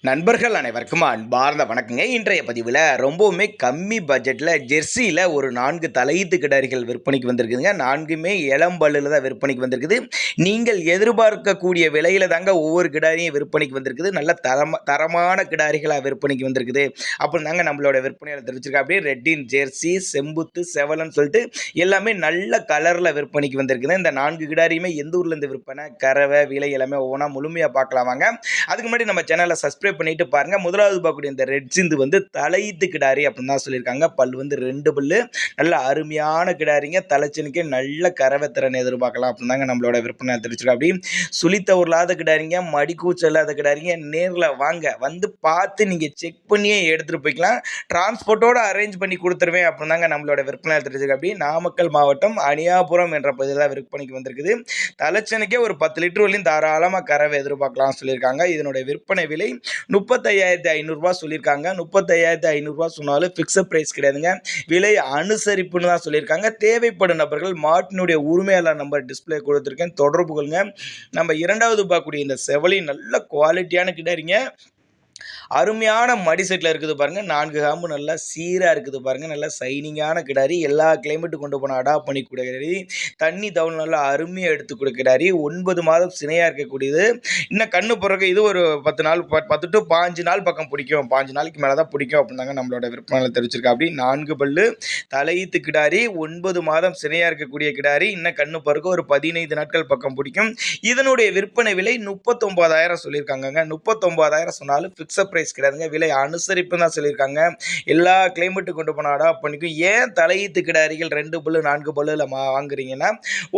நண்பர்கள் அனைவருக்கும் அன்பார்ந்த வணக்கங்க. இன்றைய பதிவில் ரொம்பவுமே கம்மி பட்ஜெட்டில் ஜெர்சியில் ஒரு 4 தலையீத்து கிடாரிகள் விற்பனைக்கு வந்திருக்குதுங்க. 4மே இளம்பல்லில் தான் விற்பனைக்கு வந்திருக்குது. நீங்கள் எதிர்பார்க்கக்கூடிய விலையில் தாங்க ஒவ்வொரு கிடாரியும் விற்பனைக்கு வந்திருக்குது. நல்ல தரமான கிடாரிகளாக விற்பனைக்கு வந்திருக்குது அப்படின்னு தாங்க நம்மளோட விற்பனையில் தெரிவிச்சிருக்கா. அப்படியே ரெட்டின் ஜெர்சி, செம்புத்து, செவலன்னு சொல்லிட்டு எல்லாமே நல்ல கலரில் விற்பனைக்கு வந்திருக்குது. இந்த 4 கிடாரியுமே எந்த ஊர்லேருந்து விற்பனை, கறவை, விலை எல்லாமே ஒவ்வொன்றா முழுமையாக பார்க்கலாம் வாங்க. அதுக்கு முன்னாடி நம்ம சேனலை சப்ஸ்கிரைப் பண்ணிட்டு பாருங்க. முதலாவது பார்க்கக்கூடிய இந்த ரெட் சிந்து வந்து தலையீத்து கிடாரி அப்படின்னு தான் சொல்லியிருக்காங்க. பல் வந்து 2 பல்லு, நல்ல அருமையான கிடாரிங்க. தலைச்சனுக்கே நல்ல கறவை திறன் எதிர்பார்க்கலாம் அப்படின்னு தாங்க நம்மளோட விற்பனை தெரிவிச்சிருக்கோம். அப்படி சுழித்த இல்லாத கிடாரிங்க, மடிக்கூச்சல் இல்லாத கிடாரிங்க. நேரில் வாங்க, வந்து பார்த்து நீங்கள் செக் பண்ணியே எடுத்துகிட்டு போய்க்கலாம். டிரான்ஸ்போர்ட்டோடு அரேஞ்ச் பண்ணி கொடுத்துருவேன் அப்படின்னு தாங்க நம்மளோட விற்பனை தெரிவிச்சிருக்கோம். அப்படி நாமக்கல் மாவட்டம் அணியாபுரம் என்ற பகுதியில் தான் விற்பனைக்கு வந்திருக்குது. தலைச்சனுக்கே ஒரு 10 லிட்டர் வரையும் தாராளமாக கறவை எதிர்பார்க்கலாம் சொல்லியிருக்காங்க. இதனுடைய விற்பனை விலை 35,500 சொல்லியிருக்காங்க. 35,500 சொன்னாலும் ஃபிக்ஸட் பிரைஸ் கிடையாதுங்க. விலை அனுசரிப்புன்னு தான் சொல்லியிருக்காங்க. தேவைப்படும் நபர்கள் மாட்டினுடைய உரிமையாளர் நம்பர் டிஸ்பிளே கொடுத்துருக்கேன், தொடர்பு கொள்ளுங்க. நம்ம இரண்டாவது பார்க்கக்கூடிய இந்த செவலி நல்ல குவாலிட்டியான கிடாரிங்க. அருமையான மடி செட்டில் இருக்குது பாருங்கள். 4 காம்பு நல்லா சீராக இருக்குது பாருங்கள். நல்லா சைனிங்கான கிடாரி. எல்லா கிளைமேட்டு கொண்டு போனால் அடாப்ட் பண்ணிக்கூடிய கிடாரி. தண்ணி தவள் நல்லா அருமையாக எடுத்துக்கூடிய கிடாரி. 9 மாதம் சினையாக இருக்கக்கூடியது. இன்னும் கண்ணு பிறகு இது ஒரு 10 நாள் 10 to 15 நாள் பக்கம் பிடிக்கும். 15 நாளைக்கு மேலே தான் பிடிக்கும் அப்படின்னாங்க நம்மளோட விற்பனையில் தெரிவிச்சிருக்கா. அப்படி 4 பல்லு தலையீத்து கிடாரி, 9 மாதம் சினையாக இருக்கக்கூடிய கிடாரி. இன்னும் கண்ணு பிறகு ஒரு 15 நாட்கள் பக்கம் பிடிக்கும். இதனுடைய விற்பனை விலை 39,000 சொல்லியிருக்காங்க. 39,000 சொன்னாலும் ஃபிக்ஸட் பிரைஸ் கிடையாதுங்க. விலை அனுசரிப்பு தான் சொல்லியிருக்காங்க. எல்லா கிளைமேட்டு கொண்டு போனால் அடாப்ட் பண்ணிக்கும். ஏன் தலையீத்து கிடாரிகள் 2 பல்லு 4 பல்லுல வாங்குறீங்கன்னா,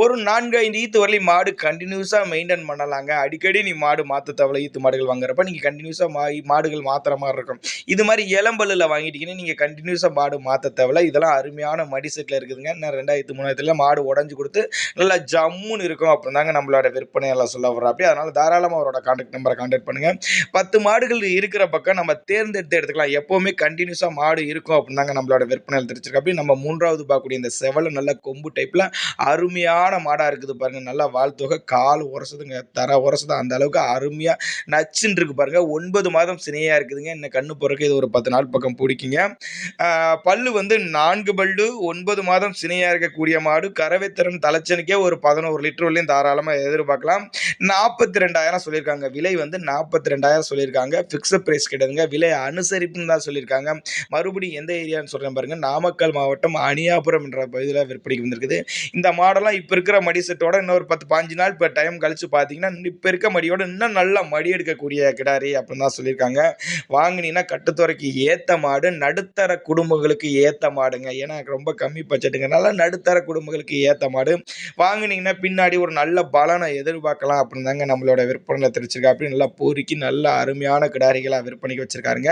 ஒரு 4-5 ஈத்து வரலையும் மாடு கண்டினியூஸாக மெயின்டைன் பண்ணலாங்க. அடிக்கடி நீ மாடு மாற்ற தேவையில்ல. ஈத்து மாடுகள் வாங்குறப்ப நீங்கள் கண்டினியூஸாக மாடுகள் மாற்றுற மாதிரி இருக்கும். இது மாதிரி இளம்பல்லில் வாங்கிட்டீங்கன்னா நீங்கள் கண்டினியூஸாக மாடு மாற்ற தேவையில்ல. இதெல்லாம் அருமையான மடி செட்டில் இருக்குதுங்க. இன்னும் 2000-3000 மாடு உடஞ்சி கொடுத்து நல்லா ஜம்முன்னு இருக்கும் அப்படின்னு தாங்க நம்மளோட விற்பனையெல்லாம் சொல்ல வர்றோம். அப்படி அதனால் தாராளமாக அவரோட கான்டாக்ட் நம்பரை கான்டாக்ட் பண்ணுங்கள். 10 மாடுகள் இருக்கிற பக்கம் நம்ம தேர்ந்தெடுத்து எடுத்துக்கலாம். எப்போவுமே கண்டினியூஸாக மாடு இருக்கும் அப்படின்னு தாங்க நம்மளோட விற்பனையில் தெரிஞ்சிருக்கு. அப்படி நம்ம மூன்றாவது பார்க்கக்கூடிய இந்த செவலை நல்ல கொம்பு டைப்பில் அருமையான மாடாக இருக்குது பாருங்கள். நல்லா வாழ்த்தொகை கால் உரசுதுங்க, தர உரசுது. அந்த அளவுக்கு அருமையாக நச்சுன்னு இருக்கு பாருங்கள். 9 மாதம் சினையாக இருக்குதுங்க. இன்னும் கண்ணு பிறகு இது ஒரு 10 நாள் பக்கம் பிடிக்குங்க. பல்லு வந்து 4 பல்லு, 9 மாதம் சினையாக இருக்கக்கூடிய மாடு. கறவை திறன் தலைச்சனுக்கே ஒரு 11 லிட்டர் வரையும் தாராளமாக எதிர்பார்க்கலாம். 42,000 சொல்லியிருக்காங்க. விலை வந்து 42,000 சொல்லியிருக்காங்க. ஃபிக்ஸட் பிரைஸ் கிடையாதுங்க. விலை அனுசரிப்புன்னு தான் சொல்லியிருக்காங்க. மறுபடியும் எந்த ஏரியான்னு சொல்கிறேன் பாருங்கள். நாமக்கல் மாவட்டம் அணியாபுரம் என்ற பகுதியில் விற்பனைக்கு வந்திருக்குது. இந்த மாடெல்லாம் இப்போ இருக்கிற மடி செட்டோட இன்னொரு 10-15 நாள் இப்போ டைம் கழிச்சு பார்த்தீங்கன்னா இப்போ இருக்க மடியோட இன்னும் நல்லா மடி எடுக்கக்கூடிய கிடாரி அப்படின்னு தான் சொல்லியிருக்காங்க. வாங்கினீங்கன்னா கட்டுத்துறைக்கு ஏற்ற மாடு, நடுத்தர குடும்பங்களுக்கு ஏற்ற மாடுங்க. ஏன்னா ரொம்ப கம்மி பட்ஜெட்டுங்கிறனால நடுத்தர குடும்பங்களுக்கு ஏற்ற மாடு வாங்கினீங்கன்னா பின்னாடி ஒரு நல்ல பலனை எதிர்பார்க்கலாம் அப்படின்னு தாங்க நம்மளோட விற்பனை தெரிவிச்சிருக்கா. அப்படி நல்லா பொறுக்கி நல்ல அருமையான கிடாரிகளாக விற்பனைக்கு வச்சிருக்காருங்க.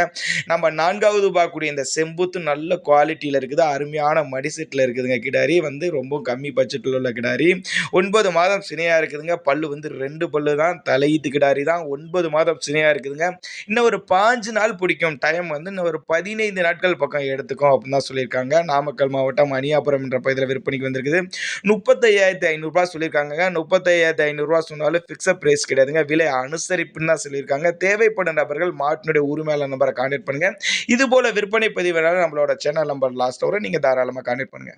நம்ம 4வது பார்க்கக்கூடிய இந்த செம்புத்து நல்ல குவாலிட்டியில் இருக்குது. அருமையான மடி செட்டில் இருக்குதுங்க. கிடாரி வந்து ரொம்ப கம்மி பட்ஜெட்டில் உள்ள கிடாரி. 9 மாதம் சினையாக இருக்குதுங்க. பல்லு வந்து 2 பல்லு தான். தலையீத்து கிடாரி தான். 9 மாதம் சினையாக இருக்குதுங்க. இன்னும் ஒரு 5 நாள் பிடிக்கும். டைம் வந்து இன்னும் ஒரு 15 நாட்கள் பக்கம் எடுத்துக்கும் அப்படின்னு தான் சொல்லியிருக்காங்க. நாமக்கல் மாவட்டம் அணியாபுரம் என்ற பகுதியில் விற்பனைக்கு வந்திருக்குது. 35,500 சொல்லியிருக்காங்க. 35,500 சொன்னாலும் ஃபிக்ஸட் பிரைஸ் கிடையாதுங்க. விலை அனுசரிப்புன்னு தான் சொல்லியிருக்காங்க. தேவைப்படும் நபர்கள் மாட்டினுடைய உரிமையாளர் நம்பரை கான்டாக்ட் பண்ணுங்க. இது போல விற்பனை பதிவு வேணாலும் நம்மளோட சேனல் நம்பர் லாஸ்ட் வரை நீங்கள் தாராளமாக கான்டாக்ட் பண்ணுங்க.